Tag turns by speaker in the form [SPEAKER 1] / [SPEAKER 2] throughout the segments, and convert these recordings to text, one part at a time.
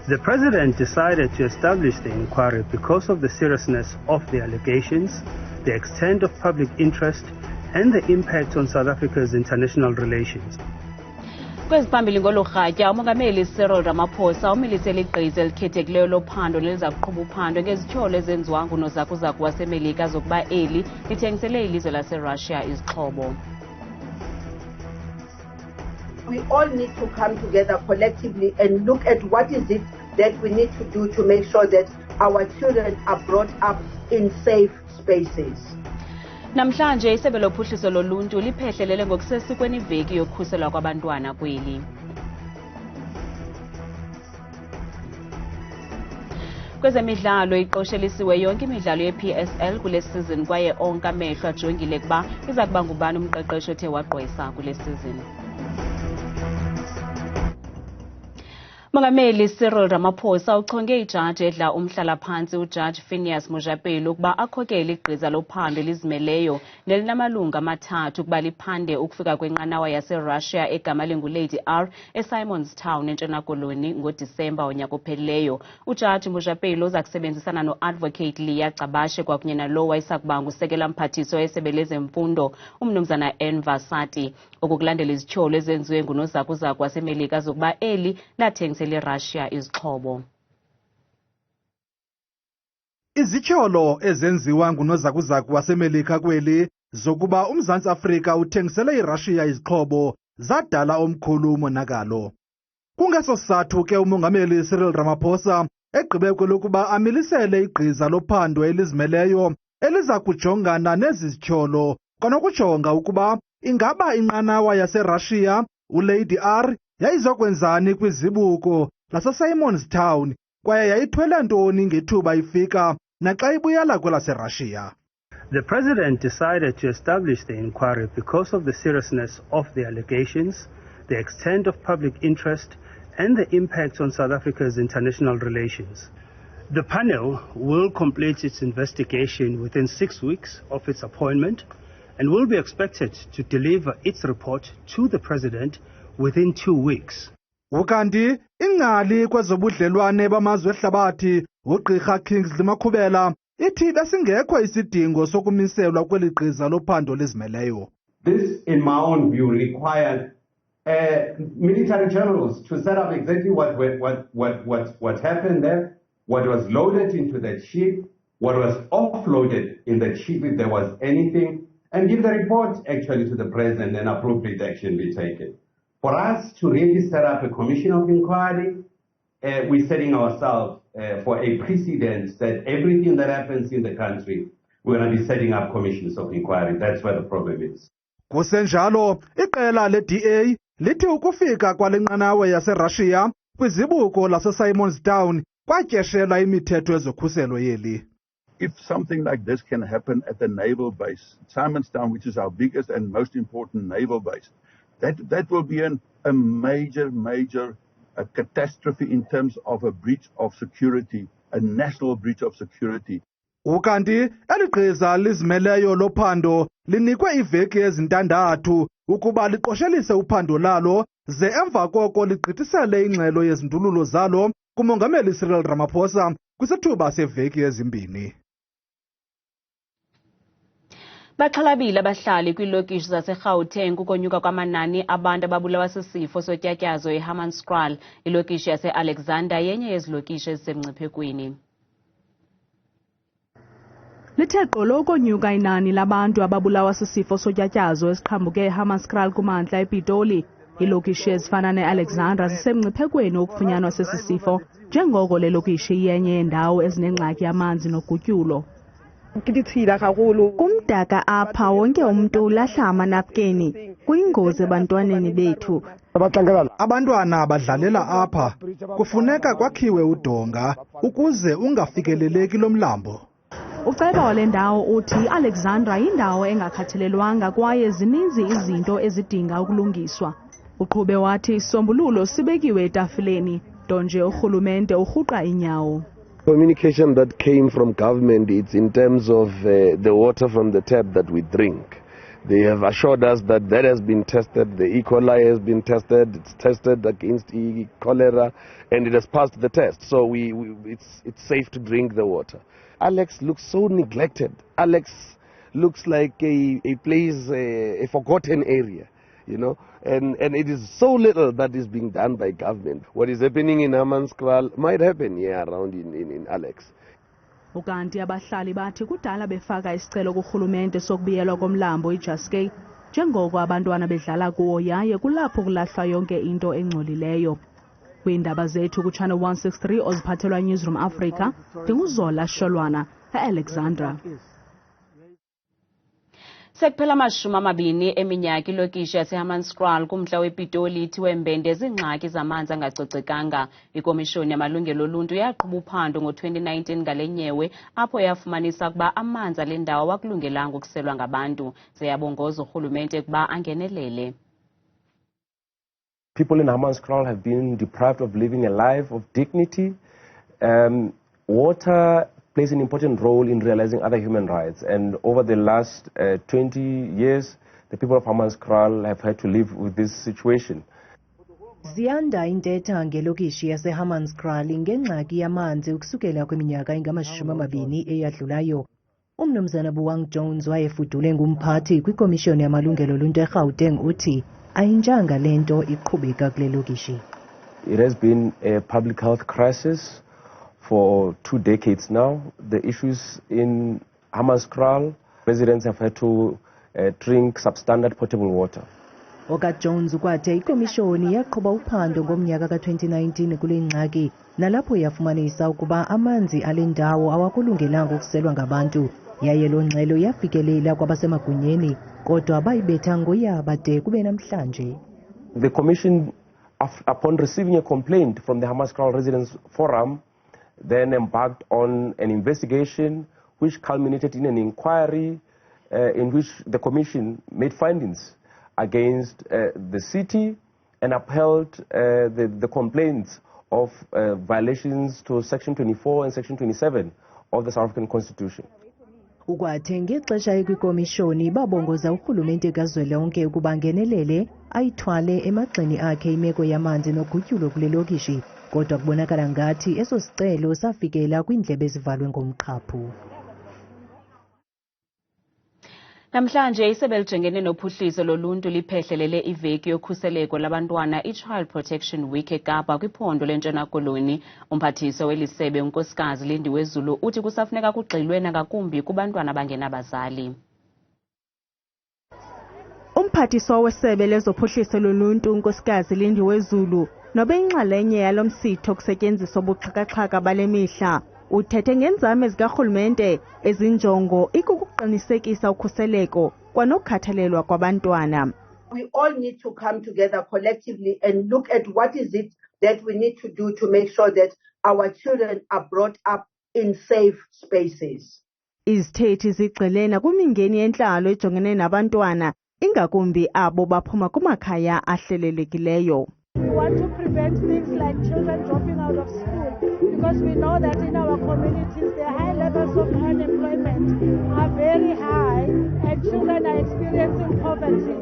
[SPEAKER 1] The President decided to establish the inquiry because of the seriousness of the allegations, the extent of public interest, and the impact on South Africa's international relations.
[SPEAKER 2] Kweziphambili ngolu rhatya, Umongameli Cyril Ramaphosa umilisele igqiza elikhethekileyo lophando neliza kuqhuba uphando ngezityholo ezenziwa ngunozakuzaku waseMelika zokuba eli lithengisele ilizwe laseRussia izixhobo.
[SPEAKER 3] We all need to come together collectively and look at what is it that we need to do to make sure that our children are brought up in safe spaces.
[SPEAKER 2] Namhlanje isebe lophuhliso loluntu liphehlelele ngokusesikweni iveki yokukhuselwa kwabantwana kweli. Kwezemidlalo iqoshelisiwe yonke imidlalo ye-PSL kule season kwaye onke amehlo ajongile kuba iza kuba ngubani umqeqeshi othe wagqwesa kule season. Umongameli Cyril Ramaphosa uchonge ijaji edla umhlala-phantsi uJaji Phineas Mojapelo ukuba akhokele igqiza lophando elizimeleyo nelinamalungu amathathu ukuba liphande ukufika kwenqanawa yaseRussia egama linguLady R eSimonstown eNtshona Koloni ngoDisemba onyaka ophelileyo. UJaji Mojapelo uza kusebenzisana no-advocate Leah Cabashe kwakunye nalowo wayesakuba ngusekela mphathiso wesebe lezemfundo umnumzana Enver Sati. Okukulandela izityholo ezenziwe ngunozakuzaku waseMelika zokuba eli lathengisele Russia izixhobo.
[SPEAKER 4] Izityholo ezenziwa ngunozakuzaku waseMelika kweli zokuba uMzantsi Afrika uthengisele iRussia izixhobo zadala omkhulu umonakalo. Kungeso sizathu ke umongameli Cyril Ramaphosa egqibe kwelokuba amilisele igqiza lophando elizimeleyo eliza kujongana nezi zityholo kwanokujonga ukuba ingaba inqanawa yaseRussia uLady R yayizokwenzani kwizibuko laseSimonstown kwaye yayithwele ntoni ngethuba ifika naxa ibuyela kwelaseRussia.
[SPEAKER 1] The President decided to establish the inquiry because of the seriousness of the allegations, the extent of public interest, and the impact on South Africa's international relations. The panel will complete its investigation within 6 weeks of its appointment and will be expected to deliver its report to the President within 2 weeks.
[SPEAKER 4] Ukanti ingcali kwezobudlelwane bamazwe ehlabathi uGqirha Kingsley Makhubela ithi besingekho isidingo sokumiselwa kweli gqiza lophando lizimeleyo.
[SPEAKER 5] This, in my own view, required military generals to set up exactly what happened there, what was loaded into the ship, what was offloaded in the ship if there was anything, and give the report actually to the President and appropriate action be taken. For us to really set up a commission of inquiry, we're setting ourselves for a precedent that everything that happens in the country, we're going to be setting up commissions of inquiry. That's where the problem is.
[SPEAKER 4] Kusenjalo, iqela le-DA lithi ukufika kwale nqanawa yaseRussia kwizibuko laseSimonstown kwatyeshelwa imithetho yezokhuselo yeli.
[SPEAKER 6] If something like this can happen at the naval base, Simonstown, which is our biggest and most important naval base, that will be a major catastrophe in terms of a breach of security, a national breach of security.
[SPEAKER 4] Ukanti eligqiza lizimeleyo lophando linikwe iveki ezintandathu ukuba liqoshelise uphando lalo ze emva koko ligqithisele ingxelo yezindululo zalo kumongameli Cyril Ramaphosa kwisithuba seveki ezimbini.
[SPEAKER 2] Baxhalabile abahlali kwiilokishi zaseGauteng ukonyuka kwamanani abantu ababulawa sisifo sotyatyazo eHammanskraal. Ilokishi yase-Alexandra yenye yezilokishi ezisemngciphekweni.
[SPEAKER 7] Lithe gqolo ukonyuka inani labantu ababulawa sisifo sotyatyazo esiqhambuke eHammanskraal kumantla ePitoli. Ilokishi ezifana ne-Alexandra zisemngciphekweni wokufunyanwa sesi sifo njengoko le lokishi yenye yendawo ezinengxaki yamanzi nogutyulo.
[SPEAKER 8] Kumdaka apha wonke umuntu ulahla amanapukeni. Kuyingozi ebantwaneni bethu.
[SPEAKER 4] Abantwana badlalela apha. Kufuneka kwakhiwe udonga ukuze ungafikeleleki lo mlambo.
[SPEAKER 7] Uceba wale ndawo uthi i-Alexandra yindawo engakhathalelwanga kwaye zininzi izinto ezidinga ukulungiswa. Uqhube wathi isombululo sibekiwe etafileni, nto nje urhulumente urhuqa inyawo.
[SPEAKER 9] Communication that came from government, it's in terms of the water from the tap that we drink. They have assured us that that has been tested, the E. coli has been tested, it's tested against cholera, and it has passed the test. So it's safe to drink the water. Alex looks so neglected. Alex looks like a place, a forgotten area, you know, and it is so little that is being done by government. What is happening in Hammanskraal might happen here around in Alex.
[SPEAKER 7] Ukanti abahlali bathi kudala befaka isicelo kurhulumente sokubiyelwa komlambo iJaskei njengoko abantwana bedlala kuwo yaye kulapho kulahlwa yonke into engcolileyo. Kwiindaba zethu kuchannel 163 oziphathelwa Newsroom Africa, ndinguZola Sholwana eAlexandra.
[SPEAKER 2] Sekuphela amashumi amabini eminyaka ilokishi yaseHammanskraal kumntla wePitoli ithiwe mbendeza ingxaki zamanzi angacocekanga. Ikomishoni yamalungelo oluntu yaqhuba uphando ngo-2019 ngale nyewe apho yafumanisa ukuba amanzi ale ndawo awakulungelanga ukuselwa ngabantu. Seyabongoza urhulumente ukuba angenelele.
[SPEAKER 10] People in Hammanskraal have been deprived of living a life of dignity. Water plays an important role in realizing other human rights, and over the last 20 years the people of Hammanskraal have had to live with this situation.
[SPEAKER 11] Ziyanda intetha ngelokishi yaseHammanskraal ngengxaki yamanzi ukusukela kweminyaka engama-20 eyadlulayo. Umnumzana Buwang Jones wayefudule ngumphathi kwikomishoni yamalungelo oluntu eGauteng uthi ayinjanga lento iqhubeka kule lokishi.
[SPEAKER 10] It has been a public health crisis for 2 decades now. The issues in Hammanskraal, residents have had to drink substandard potable water.
[SPEAKER 11] Oka Jones ukwathe ikomishoni yaqhuba uphando ngomnyaka ka-2019 kule ngxaki nalapho yafumanisa ukuba amanzi ale ndawo awakulungelanga ukuselwa ngabantu. Yaye lo ngxelo yafikelela kwabasemagunyeni kodwa bayibetha ngoyaba de kube namhlanje.
[SPEAKER 10] The commission, upon receiving a complaint from the Hammanskraal Residents Forum, then embarked on an investigation which culminated in an inquiry in which the commission made findings against the city and upheld the complaints of violations to Section 24 and Section 27 of the South African Constitution.
[SPEAKER 11] Ukwathe ngexesha ekwikomishoni babongoza urhulumente kazwelonke ukuba ngenelele ayithwale emagxeni akhe imeko yamanzi nogutyulo kule lokishi. Kodwa kubonakala ngathi eso sicelo safikela kwindlebe ezivalwe ngomqhaphu.
[SPEAKER 2] Namhlanje isebe lijongene nophuhliso loluntu liphehlelele iveki yokhuseleko labantwana i-Child Protection Week eKapa kwiphondo lentshona koloni. Umphathiswa weli sebe unkosikazi Lindiwe Zulu uthi kusafuneka kugxilwe nangakumbi kubantwana abangenabazali.
[SPEAKER 7] Umphathiswa wesebe lezophuhliso loluntu unkosikazi Lindiwe Zulu nobe inxalenye yalo msitho kusetyenziswa ubuxhakaxhaka bale mihla uthethe ngenzame zikarhulumente ezinjongo ikukuqinisekisa ukhuseleko kwanokhathalelwa kwabantwana.
[SPEAKER 3] We all need to come together collectively and look at what is it that we need to do to make sure that our children are brought up in safe spaces.
[SPEAKER 7] Izithethi zigxilena kwimingeni yentlalo ejongene nabantwana ingakumbi abo baphuma kumakhaya ahlelelekileyo.
[SPEAKER 12] We want to prevent things like children dropping out of school because we know that in our communities the high levels of unemployment are very high and children are experiencing poverty.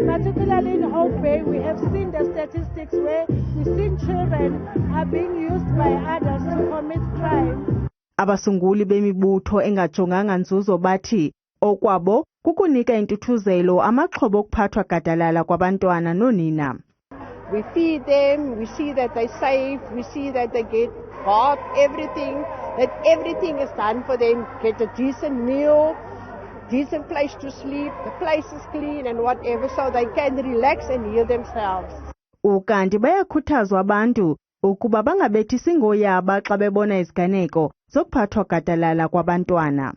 [SPEAKER 12] Particularly in Hope Bay, we have seen the statistics where we've seen children are being used by adults to commit crime.
[SPEAKER 7] Abasunguli bemibutho engajonganga nzuzo bathi okwabo kukunika intuthuzelo amaxhobo okuphathwa gadalala kwabantwana nonina.
[SPEAKER 13] We feed them, we see that they're safe, we see that they get bath, everything, that everything is done for them, get a decent meal, decent place to sleep, the place is clean and whatever, so they can relax and heal themselves.
[SPEAKER 7] Ukanti bayakhuthazwa abantu ukuba bangabethisi ngoyaba xa bebona iziganeko zokuphathwa gadalala kwabantwana.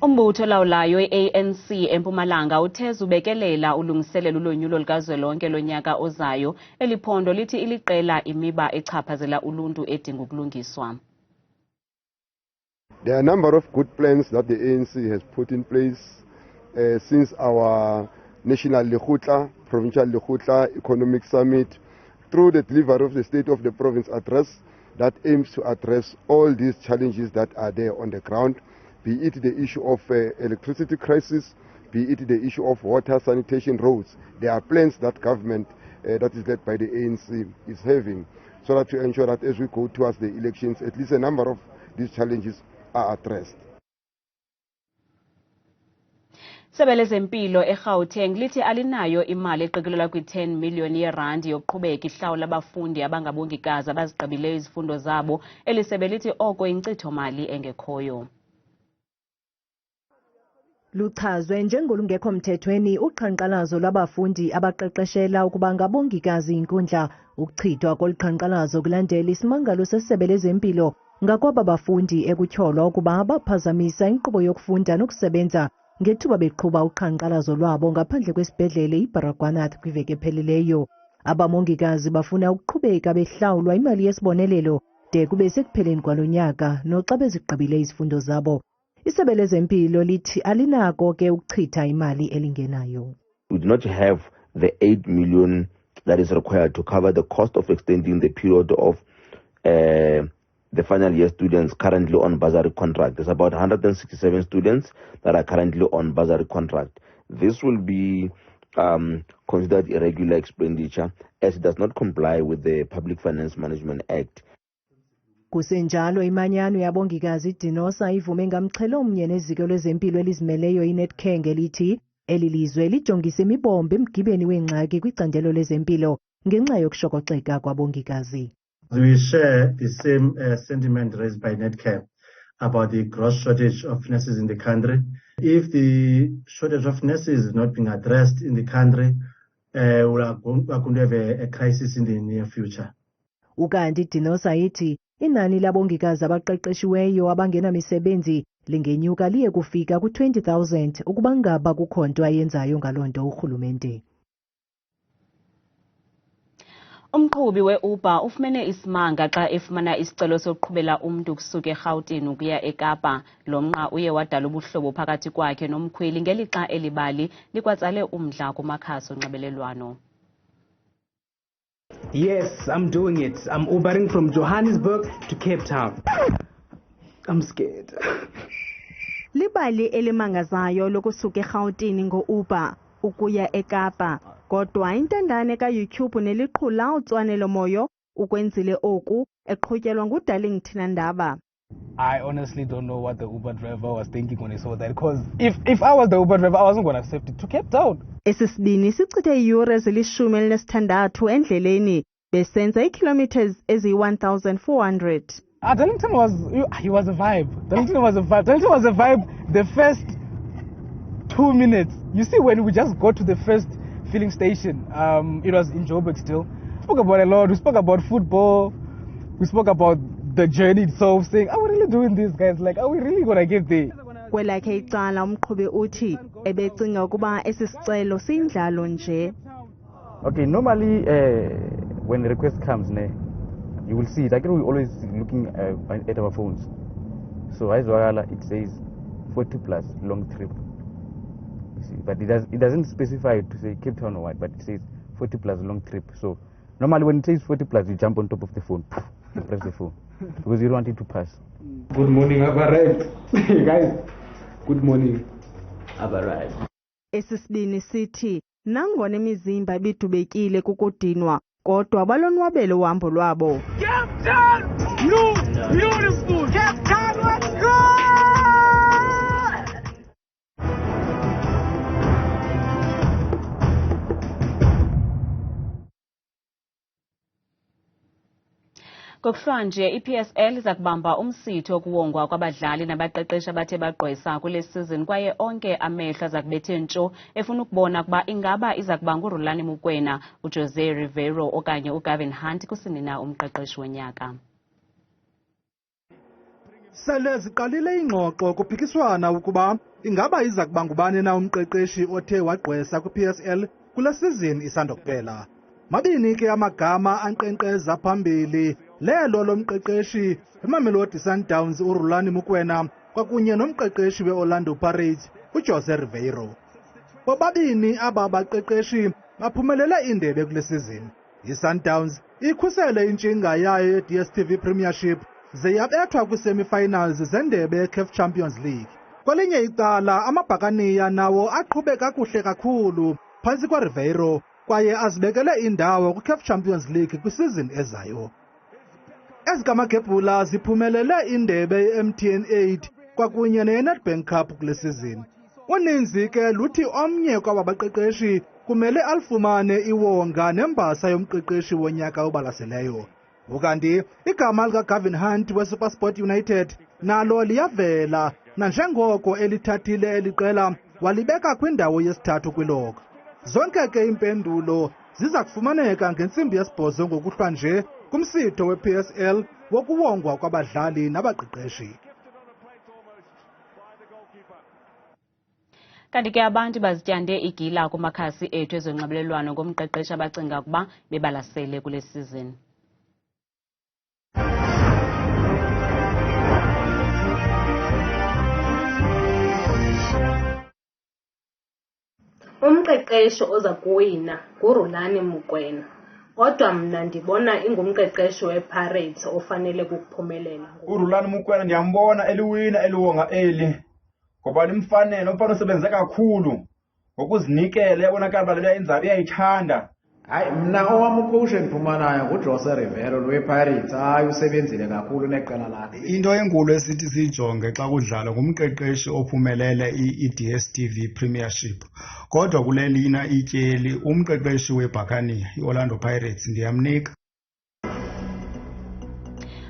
[SPEAKER 2] Umbutho lawulayo i-ANC eMpumalanga utheza ubekelela ulungiselelo lonyulo likazwelonke lonyaka ozayo. Eliphondo lithi iliqela imiba echaphazela uluntu edinga ukulungiswa.
[SPEAKER 14] There are a number of good plans that the ANC has put in place since our National Lekgotla, Provincial Lekgotla Economic Summit, through the delivery of the State of the Province address that aims to address all these challenges that are there on the ground. Be it the issue of electricity crisis, be it the issue of water, sanitation, roads. There are plans that government that is led by the ANC is having, so that to ensure that as we go towards the elections, at least a number of these challenges are addressed.
[SPEAKER 2] Isebe lezempilo eGauteng lithi alinayo imali eqikelelwa kwi-10 million yeerandi yokuqhubeka ihlawula abafundi abangabongikazi abazigqibileyo izifundo zabo. Eli sebe lithi oko inkcitho mali engekhoyo.
[SPEAKER 11] Luchazwe njengolungekho mthethweni uqhankqalazo lwabafundi abaqeqeshela ukuba ngabongikazi inkundla. Ukuchithwa koluqhankqalazo kulandela isimangalo sesebe lezempilo ngakwaba bafundi ekutyholwa ukuba baphazamisa inkqubo yokufunda nokusebenza ngethuba beqhuba uqhankqalazo lwabo ngaphandle kwesibhedlele iBaragwanath kwiveki ephelileyo. Abamongikazi bafuna ukuqhubeka behlawulwa imali yesibonelelo de kube sekupheleni kwalo nyaka noxa bezigqibile izifundo zabo. Isebe lezempilo lithi alinako ke ukuchitha imali elingenayo.
[SPEAKER 15] We do not have the 8 million that is required to cover the cost of extending the period of the final year students currently on bursary contract. There's about 167 students that are currently on bursary contract. This will be considered irregular expenditure as it does not comply with the Public Finance Management Act.
[SPEAKER 11] Kusenjalo imanyano yabongikazi Dinosa ivume ngamchelo omnye neziko lwezempilo elizimeleyo iNetkhenge lithi elilizwe lijongise imibombo emgibeni wengxaki kwicandelo lezempilo ngenxa yokushokoxeka kwabongikazi.
[SPEAKER 16] We share the same sentiment raised by Netcare about the gross shortage of nurses in the country. If the shortage of nurses is not being addressed in the country, we are going to have a crisis in the near future.
[SPEAKER 11] Ukanti Dinosa ithi inani labongikazi abaqeqeshiweyo abangenamisebenzi lingenyuka liye kufika ku-20,000 ukuba ngaba kukho nto ayenzayo ngalonto urhulumente.
[SPEAKER 2] Umqhubi we-Uber ufumene isimanga xa efumana isicelo sokuqhubela umntu kusuka eGauteng ukuya eKapa. Lo mnqa uye wadala ubuhlobo phakathi kwakhe nomkhweli ngelixa elibali likwatsale umdla kumakhasi onxibelelwano.
[SPEAKER 17] Yes, I'm doing it. I'm Ubering from Johannesburg to Cape Town. I'm scared.
[SPEAKER 8] Libali elimangazayo lokusuka eGauteng ngo-Uber ukuya eKapa. Kodwa intandane ka-YouTube neliqhula utswanelo moyo ukwenzile oku eqhutyelwa nguDarlington Iindaba.
[SPEAKER 18] I honestly don't know what the Uber driver was thinking when he saw that, because if I was the Uber driver, I wasn't going to accept it to Cape Town.
[SPEAKER 8] Esisibini sichithe iiyure ezili-16 endleleni besenza ikilometers eziyi-1,400.
[SPEAKER 18] Darlington was a vibe. Darlington was a vibe. Darlington was a vibe the first 2 minutes. You see, when we just got to the first filling station, it was in Joburg still. We spoke about a lot. We spoke about football. We spoke about the journey itself, saying, are we really doing this, guys? Like, are we really going to get there?
[SPEAKER 8] Kwelakhe icala umqhubi uthi ebecinga ukuba esi sicelo siyindlalo nje.
[SPEAKER 19] Okay, normally when the request comes, you will see it. Like, we're always looking at our phones. So as well, it says 40 plus long trip. You see, but it doesn't specify to say Cape Town or what, but it says 40 plus long trip. So normally when it says 40 plus, you jump on top of the phone, you press the phone because you don't want it to pass.
[SPEAKER 17] Good morning, I've arrived. Guys, good morning, I've arrived.
[SPEAKER 8] Esisibini sithi nangona imizimba ibidubekile kukudinwa kodwa balonwabele uhambo lwabo.
[SPEAKER 20] Cape Town, you beautiful. Cape Town, let's go!
[SPEAKER 2] Kokuhlanje i-PSL iza kubamba umsitho wokuwongwa kwabadlali nabaqeqeshi abathe bagqwesa kule season kwaye onke amehlo aza kubethe ntsho efuna ukubona ukuba ingaba iza kuba nguRulani Mukwena, uJose Rivero okanye uGavin Hunt kusinina umqeqeshi wonyaka.
[SPEAKER 4] Sele ziqalile ingxoxo kuphikiswana ukuba ingaba iza kuba ngubani na umqeqeshi othe wagqwesa kwi-PSL kule season isandokuphela. Mabini ke amagama anqenqeza phambili lelo lomqeqeshi eMamelodi Sundowns uRulani Mukwena kwakunye nomqeqeshi weOrlando Pirates uJose Rivero. Bobabini aba baqeqeshi baphumelele indebe kule season. ISundowns ikhusele intshinga yayo yeDStv Premiership ze yabethwa kwi-semi-finals zendebe yeCAF Champions League. Kwelinye icala amabhakaniya nawo aqhube kakuhle kakhulu phantsi kwaRibeiro kwaye azibekele indawo kwiCAF Champions League kwisizini ezayo. Ezikamagebhula ziphumelele indebe ye-MTN 8 kwakunye ne-Nedbank Cup kule sizini. Uninzi ke luthi omnye kwababaqeqeshi kumele alifumane iwonga nembasa yomqeqeshi wonyaka obalaseleyo. Ukanti igama likaGavin Hunt weSuperSport United nalo liyavela nanjengoko elithathile eliqela walibeka kwindawo yesithathu kwilog. Zonke ke impendulo ziza kufumaneka ngentsimbi yesibhozo ngokuhlwa nje kumsitho we-PSL wokuwongwa kwabadlali nabaqeqeshi.
[SPEAKER 2] Kanti ke abantu bazityande igila kumakhasi ethu ezonxibelelwano ngomqeqeshi abacinga ukuba bebalasele kule season.
[SPEAKER 21] Umqeqeshi oza kuwina nguRulani Mokwena. Kodwa mna ndibona ingumqeqeshi wePirates ofanele ukuphumelela.
[SPEAKER 22] uRulani Mokwena ndiyambona eliwina eliwonga eli ngoba limfanele umfana osebenze kakhulu ngokuzinikela yabonakala uba le uyayithanda.
[SPEAKER 23] Hayi mna owam ucoach endiphumanayo nguJose Rivero wePirates. Hayi usebenzile kakhulu neqela lakhe.
[SPEAKER 24] Into enkulu esithi siyijonge xa kudlala ngumqeqeshi ophumelele i-DStv Premiership. Kodwa kule lina ityeli umqeqeshi weBhakaniya iOrlando Pirates ndiyamnika.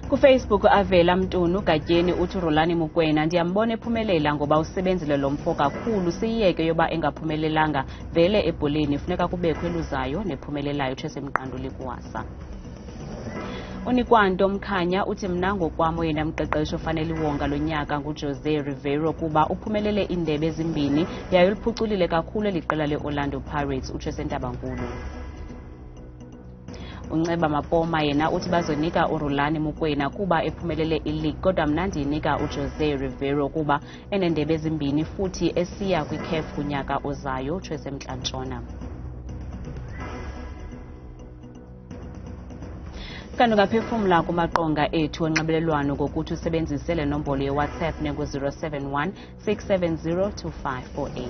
[SPEAKER 2] KuFacebook avela Mtunu Gatyeni uthi uRulani Mokwena ndiyambona ephumelela ngoba usebenzile lo mfo kakhulu, siyiyeke yoba engaphumelelanga vele ebholeni funeka kubekho eluzayo nephumelelayo Chesemqanduli kuwasa. Unikwanto Mkhanya uthi mna ngokwam oyena mqeqeshi ofanele iwonga lonyaka nguJose Rivero kuba uphumelele indebe ezimbini yaye liphuculile kakhulu eliqela leOrlando Pirates uChesentabankulu. Unceba Mapoma yena uthi bazonika uRulani Mokwena kuba ephumelele ileague kodwa mna ndiyinika uJose Rivero kuba enendebe ezimbini futhi esiya kwiCAF kunyaka ozayo Chesemntla-Ntshona. Kanti ungaphefumla kumaqonga ethu onxibelelwano ngokuthi usebenzise le nombolo yeWhatsApp nengu-071 670 2548.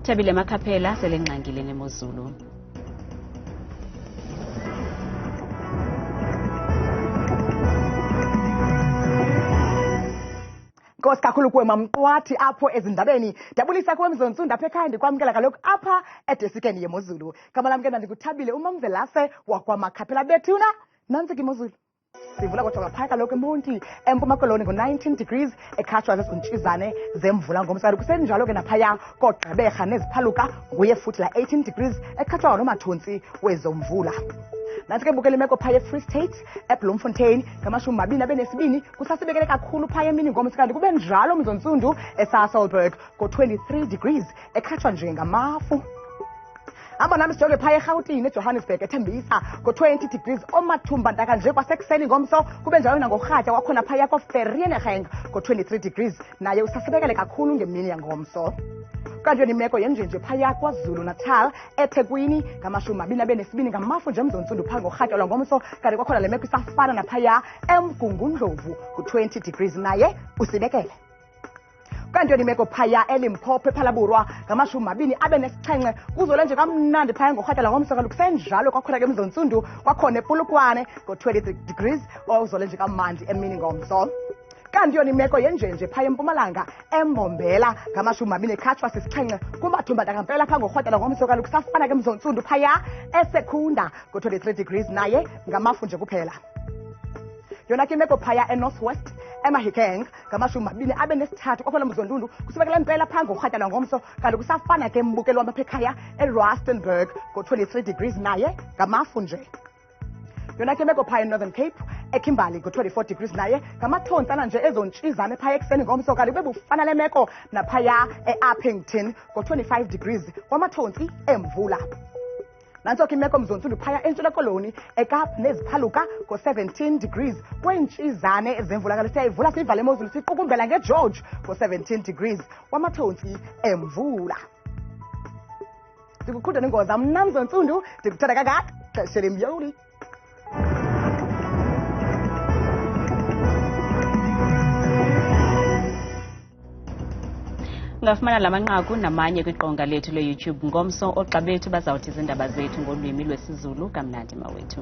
[SPEAKER 2] Thabile Makhaphela selengqangile nemozulu.
[SPEAKER 25] Nkosi kakhulu kuwe mamqwathi apho ezindabeni. Dabulisa kuwe Mzontsundu apha ekhaya ndikwamkela kaloku apha edesikeni yemozulu. Gama lam ke ndikuthabile umamvelase wakwamakhaphela bethuna. Nantsi ke imozulu. Sivula kodwa phaya kaloku eMonti eMpuma Koloni ngo-19 degrees ekhatshwa zezintshizane zemvula ngomsana. Kusenjalo ke naphaya koGqeberha neziphaluka nguye futhi la 18 degrees ekhatshwa nomathontsi wezomvula. Nansi ke bukele imeko phaya eFree State eBloemfontein ngamashumi 22 kusasibekele kakhulu phaya emini ngomso kanti kube njalo Mzontsundu eSasolburg ngo-23 degrees ekhatshwa nje ngamafu. Hamba nami sijonge phaya eGauteng eJohannesburg ethembisa ngo-20 degrees omathumba ntaka nje kwasekuseni ngomso kube njalo nangorhatya wakhona phaya koVereeniging ngo-23 degrees naye usasibekele kakhulu ngemini yangomso. Kanti yona imeko yenjenje phaya kwaZulu Natal eThekwini ngama-22 ngamafu nje Mzontsundu phaa ngorhatya lwangomso kanti kwakhona le meko isafana naphaya eMgungundlovu ku-20 degrees naye usibekele. Kanti yona imeko phaya eLimpopo ePhalaburwa ngama-27 kuzole nje kamnandi phaya ngorhatya lwangomso kanti kusenjalo kwakhona ke Mzontsundu kwakhona ePolokwane ngo-23 degrees uzole nje kamandi emini ngomso. Kanti yona imeko yenjenje phaya eMpumalanga eMbombela ngama-20 ekhatshwa sisixhenxe kumathumba ntakampela phaa ngorhatya lwangomso kanti kusafana ke Mzontsundu phaya eSekunda ngo-23 degrees naye ngamafu nje kuphela. Yona ke imeko phaya eNorthwest eMahikeng ngama-23 kwakhona Mzontsundu kusibekela impela phaa ngorhatya lwangomso kanti kusafana ke mbukelo wapha ekhaya eRustenburg ngo-23 degrees naye ngamafu nje. Yona ke imeko phaya eNorthern Cape eKimberley ngo-24 degrees naye ngamathontsana nje ezontshizane phaya ekuseni ngomso kanti bebufana le meko naphaya eUppington ngo-25 degrees kwamathontsi emvula. Nantso ke imeko Mzontsundu phaya eNtshona Koloni eKapa neziphaluka ngo-17 degrees kweentshizane zemvula kanti siyayivula siyivale imozulu siqukumbela ngeGeorge ngo-17 degrees kwamathontsi emvula. Ndikukhutha nengoza mna Mzontsundu ndikuthanda kakade xesha lemyoli.
[SPEAKER 2] Ungafumana la manqaku namanye kwiqonga lethu le-YouTube ngomso. Oxa bethu bazawuthi izindaba zethu ngolwimi lwesiZulu. Kamnandi mawethu.